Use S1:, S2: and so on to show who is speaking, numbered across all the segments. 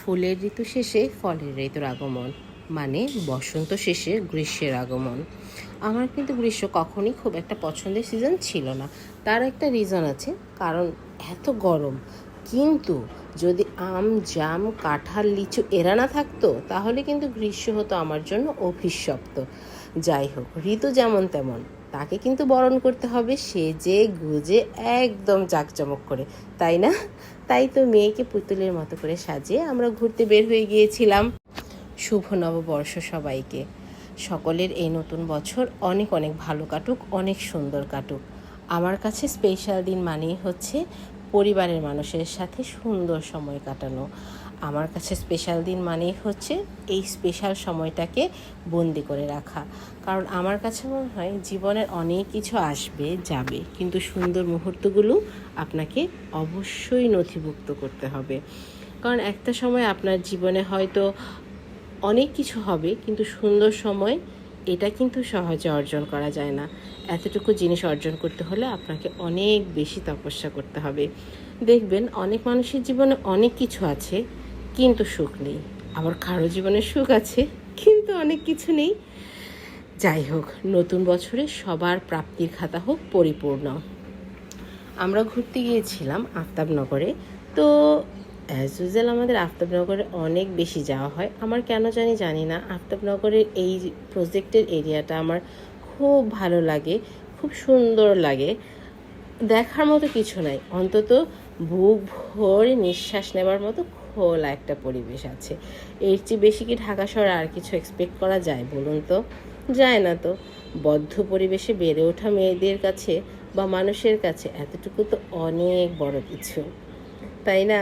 S1: ফুলের ঋতু শেষে ফলের ঋতুর আগমন, মানে বসন্ত শেষে গ্রীষ্মের আগমন। আমার কিন্তু গ্রীষ্ম কখনই খুব একটা পছন্দের সিজন ছিল না। তার একটা রিজন আছে, কারণ এত গরম। কিন্তু যদি আম, জাম, কাঁঠাল, লিচু এরা না থাকতো তাহলে কিন্তু গ্রীষ্ম হতো আমার জন্য অভিশপ্ত। যাই হোক, ঋতু যেমন তেমন, তাকে কিন্তু বরণ করতে হবে সেজে গুজে একদম জাঁকজমক করে, তাই না? তাই তো মেয়েকে পুতুলের মতো করে সাজিয়ে আমরা ঘুরতে বের হয়ে গিয়েছিলাম। শুভ নববর্ষ সবাইকে। সকলের এই নতুন বছর অনেক অনেক ভালো কাটুক, অনেক সুন্দর কাটুক। আমার কাছে স্পেশাল দিন মানেই হচ্ছে পরিবারের মানুষের সাথে সুন্দর সময় কাটানো। আমার কাছে স্পেশাল দিন মানেই হচ্ছে এই স্পেশাল সময়টাকে বন্দি করে রাখা। কারণ আমার কাছে মনে হয় জীবনের অনেক কিছু আসবে যাবে, কিন্তু সুন্দর মুহূর্তগুলো আপনাকে অবশ্যই নথিভুক্ত করতে হবে। কারণ একটা সময় আপনার জীবনে হয়তো অনেক কিছু হবে, কিন্তু সুন্দর সময় এটা কিন্তু সহজে অর্জন করা যায় না। এতটুকু জিনিস অর্জন করতে হলে আপনাকে অনেক বেশি তপস্যা করতে হবে। দেখবেন অনেক মানুষের জীবনে অনেক কিছু আছে কিন্তু সুখ নেই, আবার কারো জীবনে সুখ আছে কিন্তু অনেক কিছু নেই। যাই হোক, নতুন বছরে সবার প্রাপ্তির খাতা হোক পরিপূর্ণ। আমরা ঘুরতে গিয়েছিলাম আফতাবনগরে। তো অ্যাজ ইউজুয়াল আমাদের আফতাবনগরে অনেক বেশি যাওয়া হয়। আমার কেন জানি না আফতাবনগরের এই প্রজেক্টের এরিয়াটা আমার খুব ভালো লাগে, খুব সুন্দর লাগে। দেখার মতো কিছু নাই, অন্তত বুক ভরে নিঃশ্বাস নেবার মতো খোলা একটা পরিবেশ আছে। এর চেয়ে বেশি কি ঢাকা শহরে আর কিছু এক্সপেক্ট করা যায় বলুন তো? যায় না তো। বদ্ধ পরিবেশে বেড়ে ওঠা মেয়েদের কাছে বা মানুষের কাছে এতটুকু তো অনেক বড় কিছু, তাই না?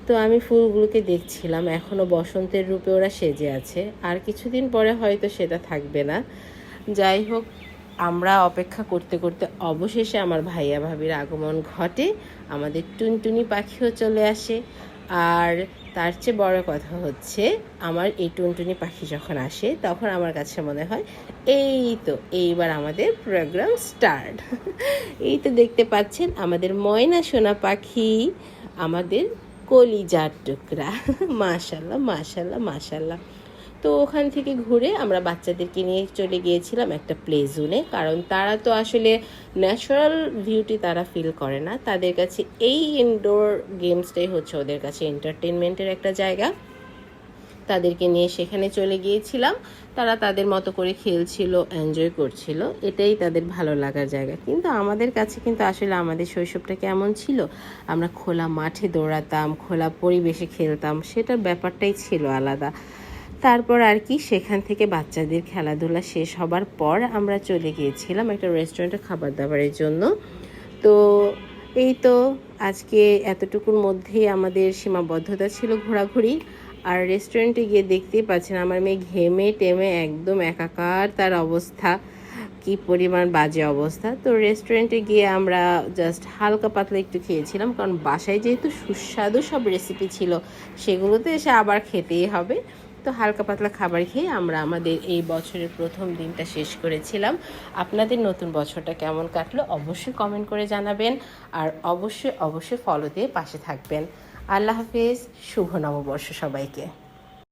S1: তো আমি ফুলগুলোকে দেখছিলাম, এখনও বসন্তের রূপে ওরা সেজে আছে, আর কিছুদিন পরে হয়তো সেটা থাকবে না। যাই হোক, আমরা অপেক্ষা করতে করতে অবশেষে আমার ভাইয়া ভাবির আগমন ঘটে। আমাদের টুনটুনি পাখিও চলে আসে। আর তার চেয়ে বড় কথা হচ্ছে, আমার এই টুনটুনি পাখি যখন আসে তখন আমার কাছে মনে হয় এই তো এইবার আমাদের প্রোগ্রাম স্টার্ট। এই তো দেখতে পাচ্ছেন আমাদের ময়না সোনা পাখি, আমাদের কলিজার টুকরা। মাশাল্লাহ মাশাল্লাহ মাশাল্লাহ। তো ওখান থেকে ঘুরে আমরা বাচ্চাদেরকে নিয়ে চলে গিয়েছিলাম একটা প্লে জোনে, কারণ তারা তো আসলে ন্যাচারাল ভিউটি তারা ফিল করে না। তাদের কাছে এই ইনডোর গেমসটাই হচ্ছে ওদের কাছে এন্টারটেনমেন্টের একটা জায়গা। তাদেরকে নিয়ে সেখানে চলে গিয়েছিলাম। তারা তাদের মতো করে খেলছিল, এনজয় করছিল, এটাই তাদের ভালো লাগার জায়গা। কিন্তু আমাদের কাছে কিন্তু আসলে আমাদের শৈশবটা কেমন ছিল, আমরা খোলা মাঠে দৌড়াতাম, খোলা পরিবেশে খেলতাম, সেটার ব্যাপারটাই ছিল আলাদা। তারপর আর কি, সেখান থেকে বাচ্চাদের খেলাধুলা শেষ হবার পর আমরা চলে গিয়েছিলাম একটা রেস্টুরেন্টে খাবার দাবারের জন্য। তো এই তো আজকে এতটুকুর মধ্যেই আমাদের সীমাবদ্ধতা ছিল ঘোরাঘুরি। আর রেস্টুরেন্টে গিয়ে দেখতেই পাচ্ছেন আমার মেয়ে ঘেমে টেমে একদম একাকার তার অবস্থা, কি পরিমাণ বাজে অবস্থা। তো রেস্টুরেন্টে গিয়ে আমরা জাস্ট হালকা পাতলা একটু খেয়েছিলাম, কারণ বাসায় যেহেতু সুস্বাদু সব রেসিপি ছিল সেগুলোতে এসে আবার খেতেই হবে। তো হালকা পাতলা খাবার খেয়ে আমরা আমাদের এই বছরের প্রথম দিনটা শেষ করেছিলাম। আপনাদের নতুন বছরটা কেমন কাটলো অবশ্যই কমেন্ট করে জানাবেন, আর অবশ্যই অবশ্যই ফলো দিয়ে পাশে থাকবেন। আল্লাহ হাফেজ, শুভ নববর্ষ সবাইকে।